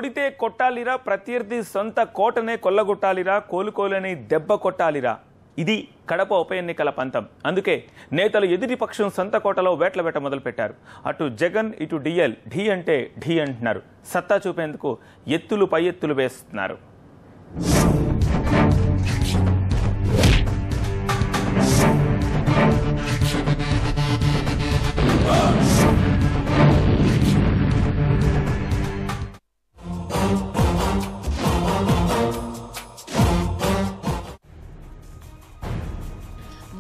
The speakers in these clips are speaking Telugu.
కొడితే కొట్టాలిరా, ప్రత్యర్థి సొంత కోటనే కొల్లగొట్టాలిరా, కోలుకోలేని దెబ్బ కొట్టాలిరా. ఇది కడప ఉప ఎన్నికల పంతం. అందుకే నేతలు ఎదుటి పక్షం సొంత కోటలో వేట్ల వేట మొదలుపెట్టారు. అటు జగన్, ఇటు డిఎల్ ఢీ అంటే ఢీ అంటున్నారు. సత్తా చూపేందుకు ఎత్తులు పై ఎత్తులు వేస్తున్నారు.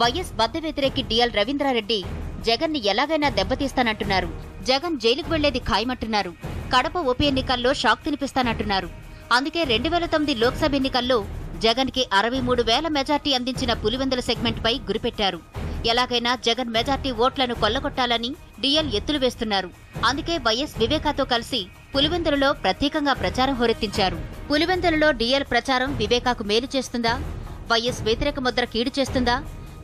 వైఎస్ బద్ద వ్యతిరేకి డిఎల్ రవీంద్రారెడ్డి జగన్ ని ఎలాగైనా దెబ్బతీస్తానంటున్నారు. జగన్ జైలుకు వెళ్లేది ఖాయమంటున్నారు. కడప ఉప ఎన్నికల్లో షాక్ తినిపిస్తానంటున్నారు. అందుకే 2009 లోక్సభ ఎన్నికల్లో జగన్ కి 63,000 మెజార్టీ అందించిన పులివెందుల సెగ్మెంట్ పై గురిపెట్టారు. ఎలాగైనా జగన్ మెజార్టీ ఓట్లను కొల్లగొట్టాలని డిఎల్ ఎత్తులు వేస్తున్నారు. అందుకే వైఎస్ వివేకాతో కలిసి పులివెందులలో ప్రత్యేకంగా ప్రచారం హోరెత్తించారు. పులివెందులలో డిఎల్ ప్రచారం వివేకాకు మేలు చేస్తుందా? వైఎస్ వ్యతిరేక ముద్ర కీడు చేస్తుందా?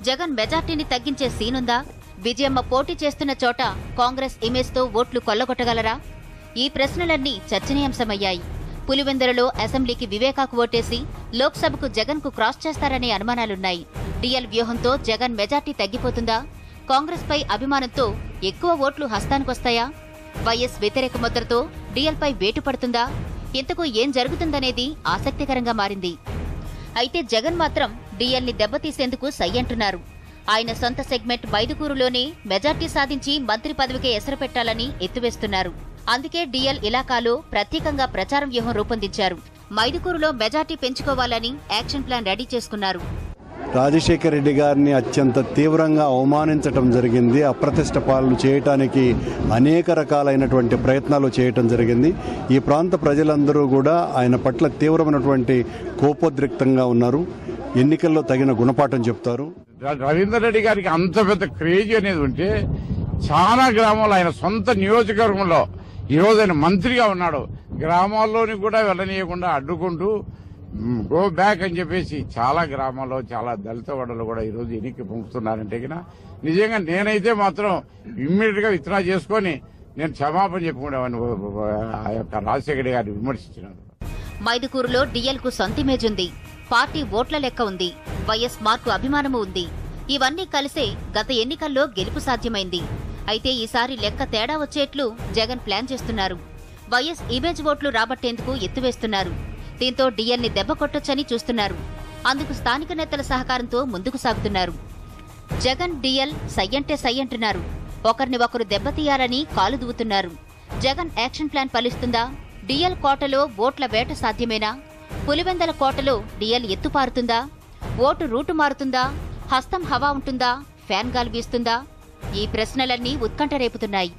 జగన్ మెజార్టీని తగ్గించే సీనుందా? విజయమ్మ పోటీ చేస్తున్న చోట కాంగ్రెస్ ఇమేజ్ తో ఓట్లు కొల్లగొట్టగలరా? ఈ ప్రశ్నలన్నీ చర్చనీయాంశమయ్యాయి. పులివెందులలో అసెంబ్లీకి వివేకాకు ఓటేసి లోక్సభకు జగన్ కు క్రాస్ చేస్తారనే అనుమానాలున్నాయి. డిఎల్ వ్యూహంతో జగన్ మెజార్టీ తగ్గిపోతుందా? కాంగ్రెస్ పై అభిమానంతో ఎక్కువ ఓట్లు హస్తానికొస్తాయా? వైఎస్ వ్యతిరేక ముద్రతో డిఎల్ పై వేటు పడుతుందా? ఇంతకు ఏం జరుగుతుందనేది ఆసక్తికరంగా మారింది. అయితే జగన్ మాత్రం డిఎల్ ని దెబ్బతీసేందుకు సై అంటున్నారు. ఆయన సొంత సెగ్మెంట్ మైదుకూరులోనే మెజార్టీ సాధించి మంత్రి పదవికే ఎసరు పెట్టాలని ఎత్తువేస్తున్నారు. అందుకే డిఎల్ ఇలాకాలో ప్రత్యేకంగా ప్రచారం వ్యూహం రూపొందించారు. మైదుకూరులో మెజార్టీ పెంచుకోవాలని యాక్షన్ ప్లాన్ రెడీ చేసుకున్నారు. రాజశేఖర రెడ్డి గారిని అత్యంత తీవ్రంగా అవమానించటం జరిగింది. అప్రతిష్ట పాలన చేయటానికి అనేక రకాలైనటువంటి ప్రయత్నాలు చేయటం జరిగింది. ఈ ప్రాంత ప్రజలందరూ కూడా ఆయన పట్ల తీవ్రమైనటువంటి కోపోద్రిక్తంగా ఉన్నారు. ఎన్నికల్లో తగిన గుణపాఠం చెప్తారు. రవీందర్ రెడ్డి గారికి అంత పెద్ద క్రేజ్ అనేది ఉంటే చాలా గ్రామాల్లో ఆయన సొంత నియోజకవర్గంలో ఈరోజు ఆయన మంత్రిగా ఉన్నాడు. గ్రామాల్లోని కూడా వెళ్ళనీయకుండా అడ్డుకుంటూ గో బ్యాక్ అని చెప్పేసి చాలా గ్రామాల్లో చాలా దళిత వాడలు కూడా ఈరోజు ఎన్నిక పంపుతున్నారంటే నిజంగా నేనైతే మాత్రం ఇమ్మీడియట్ గా విత్డ్రా చేసుకుని నేను క్షమాపణ చెప్పుకునేవాడిని. ఆ యొక్క రాజశేఖర గారిని విమర్శించినాను. మైదుకూరులో డిఎల్ కు సొంత ఇమేజ్ ఉంది. పార్టీ ఓట్ల లెక్క ఉంది. వైఎస్ మార్కు అభిమానము ఉంది. ఇవన్నీ కలిసే గత ఎన్నికల్లో గెలుపు సాధ్యమైంది. అయితే ఈసారి లెక్క తేడా వచ్చేట్లు జగన్ ప్లాన్ చేస్తున్నారు. వైఎస్ ఇమేజ్ ఓట్లు రాబట్టేందుకు ఎత్తువేస్తున్నారు. దీంతో డిఎల్ ని దెబ్బ కొట్టొచ్చని చూస్తున్నారు. అందుకు స్థానిక నేతల సహకారంతో ముందుకు సాగుతున్నారు. జగన్ డిఎల్ సై అంటే సై అంటున్నారు. ఒకరిని ఒకరు దెబ్బతీయాలని కాలు దువ్వుతున్నారు. జగన్ యాక్షన్ ప్లాన్ ఫలిస్తుందా? డిఎల్ కోటలో ఓట్ల వేట సాధ్యమేనా? పులివెందల కోటలో డిఎల్ ఎత్తుపారుతుందా? ఓటు రూటు మారుతుందా? హస్తం హవా ఉంటుందా? ఫ్యాన్ గాలి వీస్తుందా? ఈ ప్రశ్నలన్నీ ఉత్కంఠ రేపుతున్నాయి.